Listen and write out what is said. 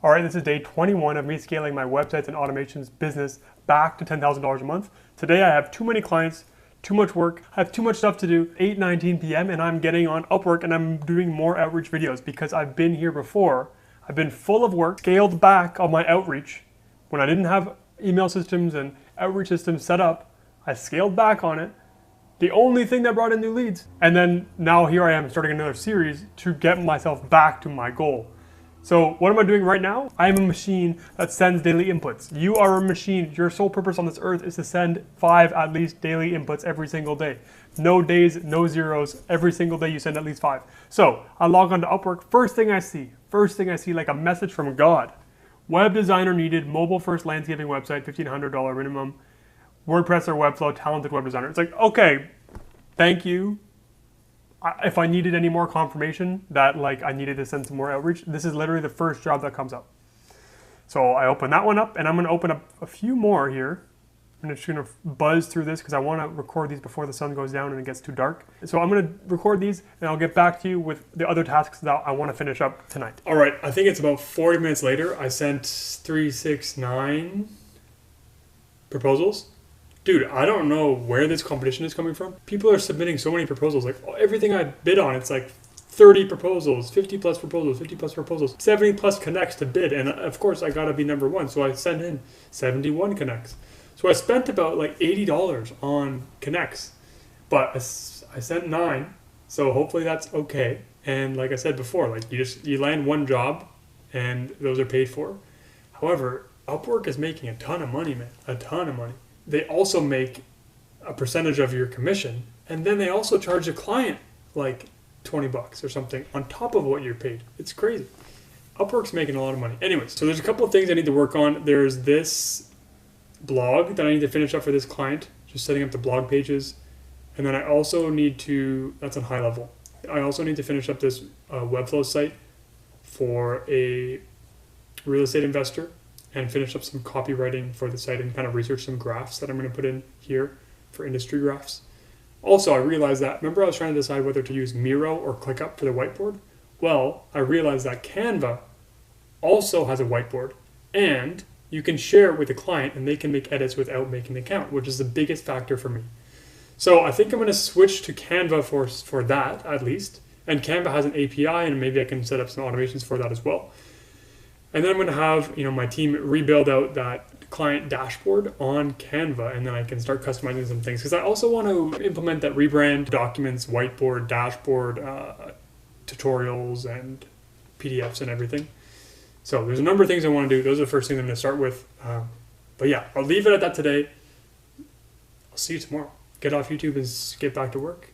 All right, this is day 21 of me scaling my websites and automations business back to $10,000 a month. Today I have too many clients, too much work, I have too much stuff to do, 8:19 p.m. and I'm getting on Upwork and I'm doing more outreach videos because I've been here before. I've been full of work, scaled back on my outreach. When I didn't have email systems and outreach systems set up, I scaled back on it. The only thing that brought in new leads. And then now here I am starting another series to get myself back to my goal. So what am I doing right now? I am a machine that sends daily inputs. You are a machine. Your sole purpose on this earth is to send 5 at least daily inputs every single day. No days, no zeros. Every single day you send at least 5. So I log on to Upwork. First thing I see like a message from God. Web designer needed, mobile first landscaping website, $1,500 minimum. WordPress or Webflow, talented web designer. It's like, okay, thank you. If I needed any more confirmation that like I needed to send some more outreach, this is literally the first job that comes up. So I open that one up and I'm gonna open up a few more here. I'm just gonna buzz through this because I wanna record these before the sun goes down and it gets too dark. So I'm gonna record these and I'll get back to you with the other tasks that I wanna finish up tonight. All right, I think it's about 40 minutes later. I sent 369 proposals. Dude, I don't know where this competition is coming from. People are submitting so many proposals. Like everything I bid on, it's like 30 proposals, 50 plus proposals, 50 plus proposals, 70 plus connects to bid. And of course I gotta be number one. So I sent in 71 connects. So I spent about like $80 on connects, but I sent 9. So hopefully that's okay. And like I said before, like you land one job and those are paid for. However, Upwork is making a ton of money, man, a ton of money. They also make a percentage of your commission, and then they also charge the client like $20 or something on top of what you're paid. It's crazy. Upwork's making a lot of money. Anyways, so there's a couple of things I need to work on. There's this blog that I need to finish up for this client, just setting up the blog pages. And then I also need to, that's on high level. I also need to finish up this Webflow site for a real estate investor and finish up some copywriting for the site and kind of research some graphs that I'm going to put in here for industry graphs. Also, I realized that, remember I was trying to decide whether to use Miro or ClickUp for the whiteboard? Well, I realized that Canva also has a whiteboard and you can share it with the client and they can make edits without making an account, which is the biggest factor for me. So I think I'm going to switch to Canva for that at least. And Canva has an API and maybe I can set up some automations for that as well. And then I'm going to have my team rebuild out that client dashboard on Canva, and then I can start customizing some things because I also want to implement that rebrand documents, whiteboard, dashboard, tutorials, and PDFs and everything. So there's a number of things I want to do. Those are the first things I'm going to start with. But yeah, I'll leave it at that today. I'll see you tomorrow. Get off YouTube and get back to work.